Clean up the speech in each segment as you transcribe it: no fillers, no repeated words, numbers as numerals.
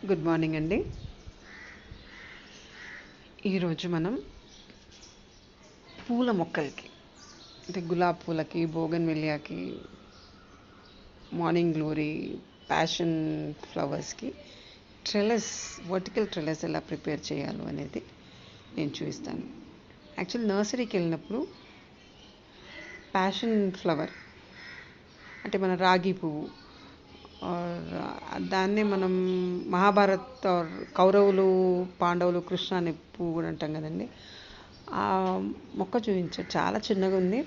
Good morning అండి. ఈరోజు మనం పూల మొక్కలకి అంటే గులాబీ పూలకి, బోగన్విలియాకి, మార్నింగ్ గ్లోరీ, ప్యాషన్ ఫ్లవర్స్కి వర్టికల్ ట్రెలస్ ఎలా ప్రిపేర్ చేయాలో అనేది నేను చూపిస్తాను. యాక్చువల్ నర్సరీకి వెళ్ళినప్పుడు ప్యాషన్ ఫ్లవర్ అంటే మన రాగి పువ్వు దాన్నే మనం మహాభారత్ కౌరవులు, పాండవులు, కృష్ణ అనే పువ్వు కూడా అంటాం కదండి. ఆ మొక్క చూపించాడు, చాలా చిన్నగా ఉంది.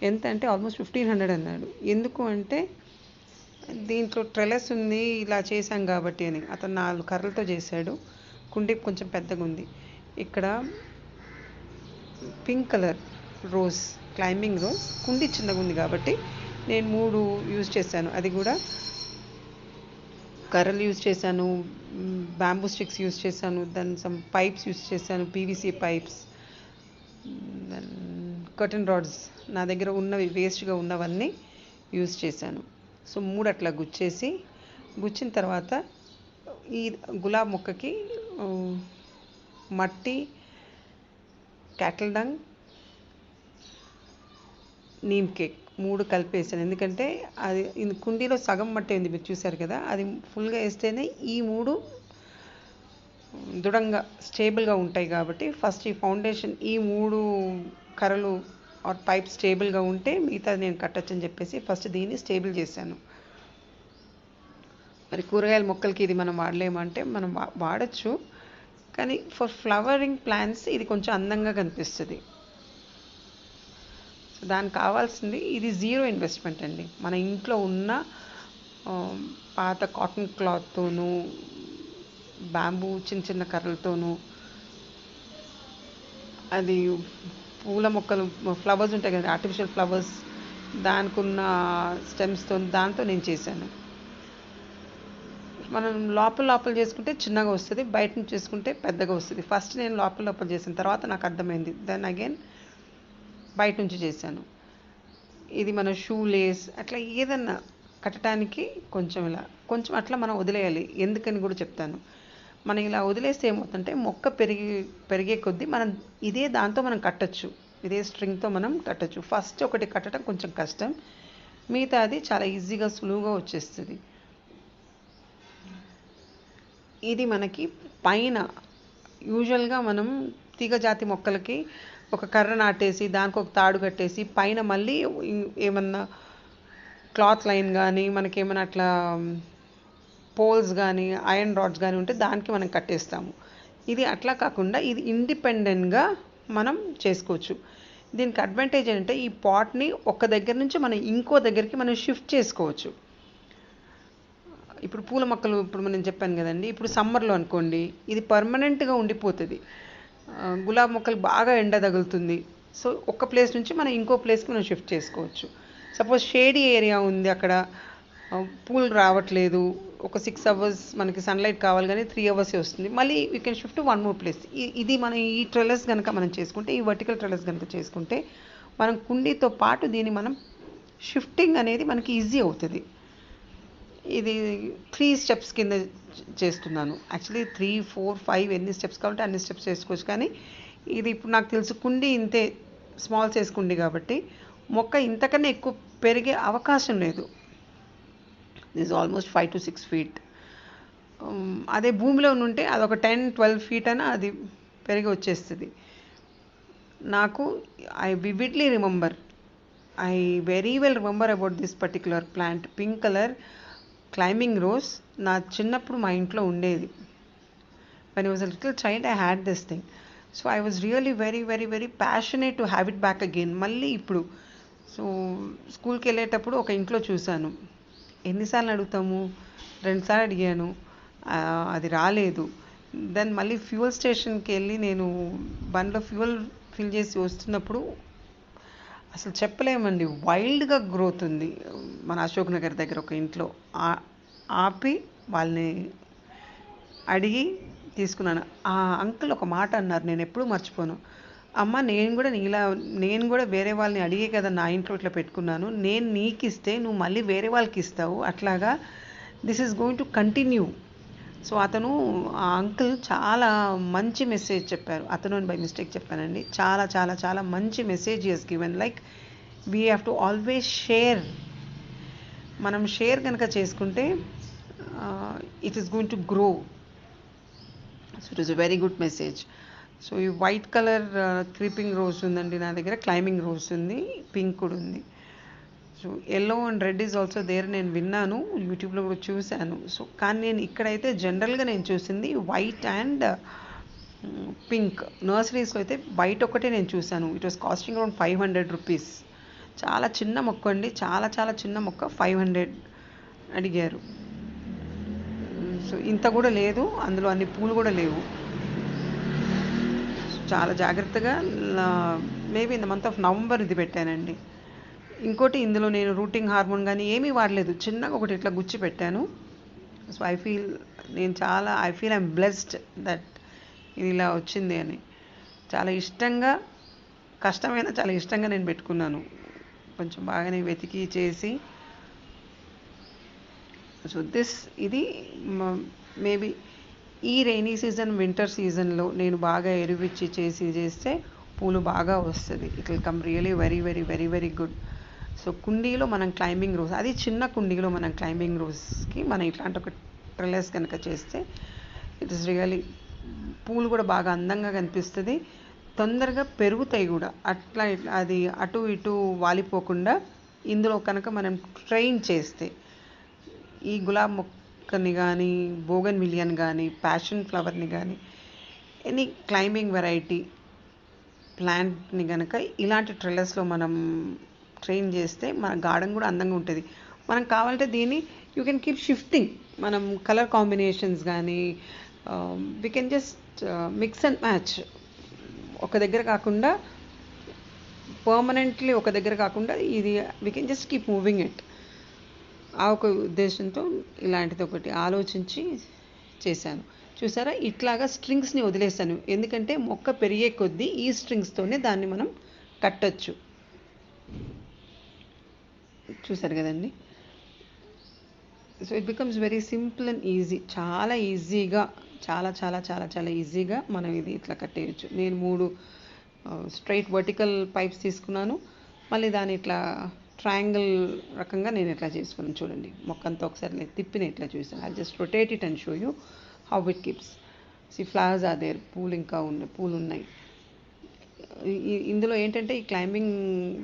ఎంత అంటే ఆల్మోస్ట్ 1500 అన్నాడు. ఎందుకు అంటే దీంట్లో ట్రెలస్ ఉంది, ఇలా చేశాం కాబట్టి అని. అతను 4 కర్రలతో చేశాడు. కుండీ కొంచెం పెద్దగా ఉంది. ఇక్కడ pink colour rose, climbing rose, కుండీ చిన్నగా ఉంది కాబట్టి నేను 3 యూజ్ చేశాను. అది కూడా కర్రలు యూజ్ చేశాను, బ్యాంబూ స్టిక్స్ యూజ్ చేశాను, దెన్ సమ్ పైప్స్ యూజ్ చేశాను, PVC pipes, then curtain rods నా దగ్గర ఉన్నవి, వేస్ట్గా ఉన్నవన్నీ యూజ్ చేశాను. సో 3 అట్లా గుచ్చిన తర్వాత ఈ గులాబ్ మొక్కకి మట్టి, క్యాటిల్ డంగ్, నీమ్ కేక్ 3 కలిపేసాను. ఎందుకంటే అది కుండీలో సగం మట్టి ఉంది, మీరు చూసారు కదా. అది ఫుల్గా వేస్తేనే ఈ 3 దృఢంగా స్టేబుల్గా ఉంటాయి. కాబట్టి ఫస్ట్ ఈ ఫౌండేషన్, ఈ 3 కర్రలు ఆర్ పైప్ స్టేబుల్గా ఉంటే మిగతా నేను కట్టచ్చని చెప్పేసి ఫస్ట్ దీన్ని స్టేబుల్ చేశాను. మరి కూరగాయల మొక్కలకి ఇది మనం వాడలేమంటే మనం వాడచ్చు, కానీ ఫర్ ఫ్లవరింగ్ ప్లాంట్స్ ఇది కొంచెం అందంగా కనిపిస్తుంది. సో దానికి కావాల్సింది, ఇది 0 ఇన్వెస్ట్మెంట్ అండి. మన ఇంట్లో ఉన్న పాత కాటన్ క్లాత్తోనూ, బ్యాంబూ చిన్న చిన్న కర్రలతోనూ, అది పూల మొక్కలు ఫ్లవర్స్ ఉంటాయి కదా, ఆర్టిఫిషియల్ ఫ్లవర్స్, దానికి ఉన్న స్టెమ్స్తో, దాంతో నేను చేశాను. మనం లోపల చేసుకుంటే చిన్నగా వస్తుంది, బయట నుంచి చేసుకుంటే పెద్దగా వస్తుంది. ఫస్ట్ నేను లోపల చేసిన తర్వాత నాకు అర్థమైంది, దెన్ అగైన్ బయట నుంచి చేశాను. ఇది మన షూ లేస్ అట్లా ఏదన్నా కట్టడానికి కొంచెం అట్లా మనం వదిలేయాలి. ఎందుకని కూడా చెప్తాను. మనం ఇలా వదిలేస్తే ఏమవుతుందంటే మొక్క పెరిగే కొద్దీ మనం దాంతో మనం కట్టచ్చు, ఇదే స్ట్రింగ్తో మనం కట్టచ్చు. ఫస్ట్ ఒకటి కట్టడం కొంచెం కష్టం, మిగతా అది చాలా ఈజీగా సులువుగా వచ్చేస్తుంది. ఇది మనకి పైన యూజువల్గా మనం తీగజాతి మొక్కలకి ఒక కర్ర నాటేసి దానికి ఒక తాడు కట్టేసి పైన మళ్ళీ ఏమన్నా క్లాత్ లైన్ కానీ, మనకేమైనా అట్లా పోల్స్ కానీ, ఐరన్ రాడ్స్ కానీ ఉంటే దానికి మనం కట్టేస్తాము. ఇది అట్లా కాకుండా ఇది ఇండిపెండెంట్గా మనం చేసుకోవచ్చు. దీనికి అడ్వాంటేజ్ ఏంటంటే ఈ పాట్ని ఒక దగ్గర నుంచి మనం ఇంకో దగ్గరికి మనం షిఫ్ట్ చేసుకోవచ్చు. ఇప్పుడు పూల మొక్కలు, ఇప్పుడు నేను చెప్పాను కదండి, ఇప్పుడు సమ్మర్లో అనుకోండి ఇది పర్మనెంట్గా ఉండిపోతుంది. గులాబీ మొక్కలు బాగా ఎండ తగులుతుంది, సో ఒక ప్లేస్ నుంచి మనం ఇంకో ప్లేస్కి మనం షిఫ్ట్ చేసుకోవచ్చు. సపోజ్ షేడీ ఏరియా ఉంది, అక్కడ పూలు రావట్లేదు, ఒక 6 hours మనకి సన్లైట్ కావాలి, కానీ 3 hours వస్తుంది, మళ్ళీ we can shift 1 more place. ఇది మనం ఈ ట్రెలస్ కనుక మనం చేసుకుంటే, ఈ వర్టికల్ ట్రెలస్ కనుక చేసుకుంటే మనం కుండీతో పాటు దీన్ని మనం షిఫ్టింగ్ అనేది మనకి ఈజీ అవుతుంది. ఇది 3 steps కింద చేస్తున్నాను. యాక్చువల్లీ 3, 4, 5 ఎన్ని స్టెప్స్ కావాలంటే అన్ని స్టెప్స్ చేసుకోవచ్చు. కానీ ఇది ఇప్పుడు నాకు తెలుసు కుండీ ఇంతే స్మాల్ సైజ్ కుండీ కాబట్టి మొక్క ఇంతకన్నా ఎక్కువ పెరిగే అవకాశం లేదు. This almost 5 to 6 feet. అదే భూమిలో ఉంటే అదొక 10-12 feet అయినా అది పెరిగి వచ్చేస్తుంది. నాకు I vividly remember, I very well remember about this particular plant, pink colour climbing rose. నా చిన్నప్పుడు మా ఇంట్లో ఉండేది. when I was a little child I had this thing, so I was really very very very passionate to have it back again. మళ్ళీ ఇప్పుడు so స్కూల్కి వెళ్ళేటప్పుడు ఒక ఇంట్లో చూశాను. ఎన్నిసార్లు అడుగుతాము, 2 సార్లు అడిగాను, అది రాలేదు. దెన్ మళ్ళీ ఫ్యూయల్ స్టేషన్కి వెళ్ళి నేను బండ్లో ఫ్యూయల్ ఫిల్ చేసి వస్తున్నప్పుడు అసలు చెప్పలేమండి, వైల్డ్గా గ్రోత్ ఉంది. మన అశోక్ నగర్ దగ్గర ఒక ఇంట్లో ఆపి వాళ్ళని అడిగి తీసుకున్నాను. ఆ అంకుల్ ఒక మాట అన్నారు, నేను ఎప్పుడూ మర్చిపోను. అమ్మ, నేను కూడా వేరే వాళ్ళని అడిగే కదా నా ఇంట్లో ఇట్లా పెట్టుకున్నాను, నేను నీకు ఇస్తే నువ్వు మళ్ళీ వేరే వాళ్ళకి ఇస్తావు, అట్లాగా this is going to continue. So అతను ఆ అంకుల్ చాలా మంచి మెసేజ్ చెప్పారు. అతను బై మిస్టేక్ చెప్పానండి. చాలా చాలా చాలా మంచి message he has given. Like we have to always share. మనం షేర్ కనుక చేసుకుంటే it is going to grow. So it is a very good message. So ఈ వైట్ కలర్ క్రీపింగ్ రోజ్ ఉందండి నా దగ్గర, క్లైంబింగ్ రోజ్ ఉంది, పింక్ కూడా ఉంది. So yellow and red is also there. నేను విన్నాను, యూట్యూబ్లో కూడా చూశాను. సో కానీ నేను ఇక్కడైతే జనరల్గా నేను చూసింది వైట్ అండ్ పింక్. నర్సరీస్లో అయితే వైట్ ఒక్కటే నేను చూశాను. It was costing around 500 rupees. చాలా చిన్న మొక్క అండి, చాలా చాలా చిన్న మొక్క. 500 అడిగారు. సో ఇంత కూడా లేదు, అందులో అన్ని పూలు కూడా లేవు. చాలా జాగ్రత్తగా maybe in the month of November ఇది పెట్టానండి. ఇంకోటి ఇందులో నేను రూటింగ్ హార్మోన్ కానీ ఏమీ వాడలేదు, చిన్నగా ఒకటి ఇట్లా గుచ్చి పెట్టాను. So I feel I'm blessed that ఇది ఇలా వచ్చింది అని. చాలా ఇష్టంగా, కష్టమైన చాలా ఇష్టంగా నేను పెట్టుకున్నాను. కొంచెం బాగానే వెతికి చేసి. సో ఇది మేబీ ఈ రైనీ సీజన్, వింటర్ సీజన్లో నేను బాగా ఎరువిచ్చి చేస్తే పూలు బాగా వస్తుంది. It will come really very very very very good. So కుండీలో మనం క్లైంబింగ్ రోజ్, అది చిన్న కుండీలో మనం క్లైంబింగ్ రోజ్కి మనం ఇట్లాంటి ఒక ట్రెల్లెస్ కనుక చేస్తే ఇట్ ఇస్ రియలీ, పూలు కూడా బాగా అందంగా కనిపిస్తుంది, తొందరగా పెరుగుతాయి కూడా. అట్లా అది అటు ఇటు వాలిపోకుండా ఇందులో కనుక మనం ట్రైన్ చేస్తే ఈ గులాబ్ మొక్కని కానీ, బోగన్ విలియన్ కానీ, ప్యాషన్ ఫ్లవర్ని కానీ, ఎనీ క్లైంబింగ్ వెరైటీ ప్లాంట్ని కనుక ఇలాంటి ట్రెల్లెస్లో మనం ట్రైన్ చేస్తే మన గార్డెన్ కూడా అందంగా ఉంటుంది. మనం కావాలంటే దీన్ని యూ కెన్ కీప్ షిఫ్టింగ్. మనం కలర్ కాంబినేషన్స్ కానీ we can just mix and match. ఒక దగ్గర కాకుండా పర్మనెంట్లీ ఒక దగ్గర కాకుండా ఇది we can just keep moving it. ఆ ఒక ఉద్దేశంతో ఇలాంటిది ఒకటి ఆలోచించి చేశాను. చూసారా, ఇట్లాగా స్ట్రింగ్స్ని వదిలేసాను, ఎందుకంటే మొక్క పెరిగే కొద్దీ ఈ స్ట్రింగ్స్తోనే దాన్ని మనం కట్టచ్చు. చూసారు కదండి. So it becomes very simple and easy. చాలా ఈజీగా, చాలా చాలా చాలా చాలా ఈజీగా మనం ఇది ఇట్లా కట్టేయచ్చు. నేను 3 స్ట్రైట్ వర్టికల్ పైప్స్ తీసుకున్నాను. మళ్ళీ దాన్ని ఇట్లా ట్రయాంగిల్ రకంగా నేను ఇట్లా చేసుకున్నాను. చూడండి, మొక్కంతా ఒకసారి నేను తిప్పిన ఇట్లా చూసాను. I just rotate it and show you how it keeps. See flowers are there, పూలు ఇంకా ఉన్నాయి, పూలు ఉన్నాయి. ఇందులో ఏంటంటే ఈ క్లైంబింగ్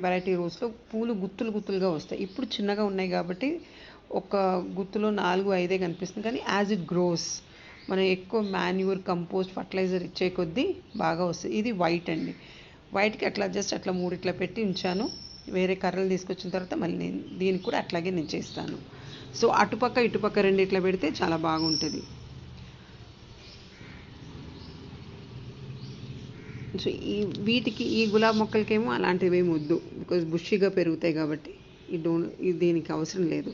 వెరైటీ రోజ్లో పూలు గుత్తులు గుత్తులుగా వస్తాయి. ఇప్పుడు చిన్నగా ఉన్నాయి కాబట్టి ఒక గుత్తులో 4-5 కనిపిస్తుంది. కానీ యాజ్ ఇట్ గ్రోస్ మనం ఎక్కువ మాన్యూర్, కంపోస్ట్, ఫర్టిలైజర్ ఇచ్చే కొద్దీ బాగా వస్తుంది. ఇది వైట్ అండి. వైట్కి అట్లా జస్ట్ అట్లా 3 ఇట్లా పెట్టి ఉంచాను. వేరే కర్రలు తీసుకొచ్చిన తర్వాత మళ్ళీ నేను దీనికి కూడా అట్లాగే నేను చేస్తాను. సో అటుపక్క ఇటుపక్క 2 ఇట్లా పెడితే చాలా బాగుంటుంది. సో వీటికి ఈ గులాబ్ మొక్కలకేమో అలాంటివి ఏమి వద్దు, బికాజ్ బుషిగా పెరుగుతాయి కాబట్టి దీనికి అవసరం లేదు.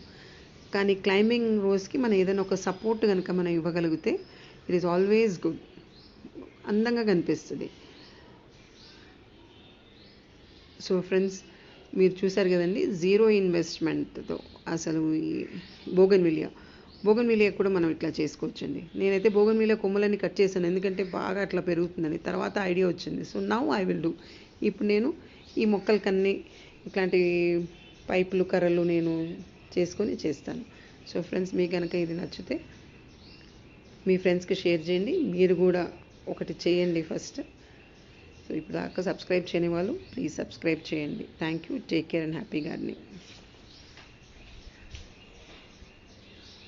కానీ క్లైంబింగ్ రోజ్కి మనం ఏదైనా ఒక సపోర్ట్ కనుక మనం ఇవ్వగలిగితే ఇట్ ఈస్ ఆల్వేస్ గుడ్, అందంగా కనిపిస్తుంది. సో ఫ్రెండ్స్, మీరు చూసారు కదండి, 0 ఇన్వెస్ట్మెంట్తో అసలు ఈ బోగన్ విలియా కూడా మనం ఇట్లా చేసుకోవచ్చండి. నేనైతే బోగన్ విలియా కొమ్మలన్నీ కట్ చేశాను, ఎందుకంటే బాగా అట్లా పెరుగుతుందని. తర్వాత ఐడియా వచ్చింది. So now I will do. ఇప్పుడు నేను ఈ మొక్కలకన్నీ ఇట్లాంటి పైపులు, కర్రలు నేను చేసుకొని చేస్తాను. సో ఫ్రెండ్స్, మీకు కనుక ఇది నచ్చితే మీ ఫ్రెండ్స్కి షేర్ చేయండి. మీరు కూడా ఒకటి చేయండి ఫస్ట్. సో ఇప్పుడు దాకా సబ్స్క్రైబ్ చేయని వాళ్ళు ప్లీజ్ సబ్స్క్రైబ్ చేయండి. Thank you. Take care and happy gardening.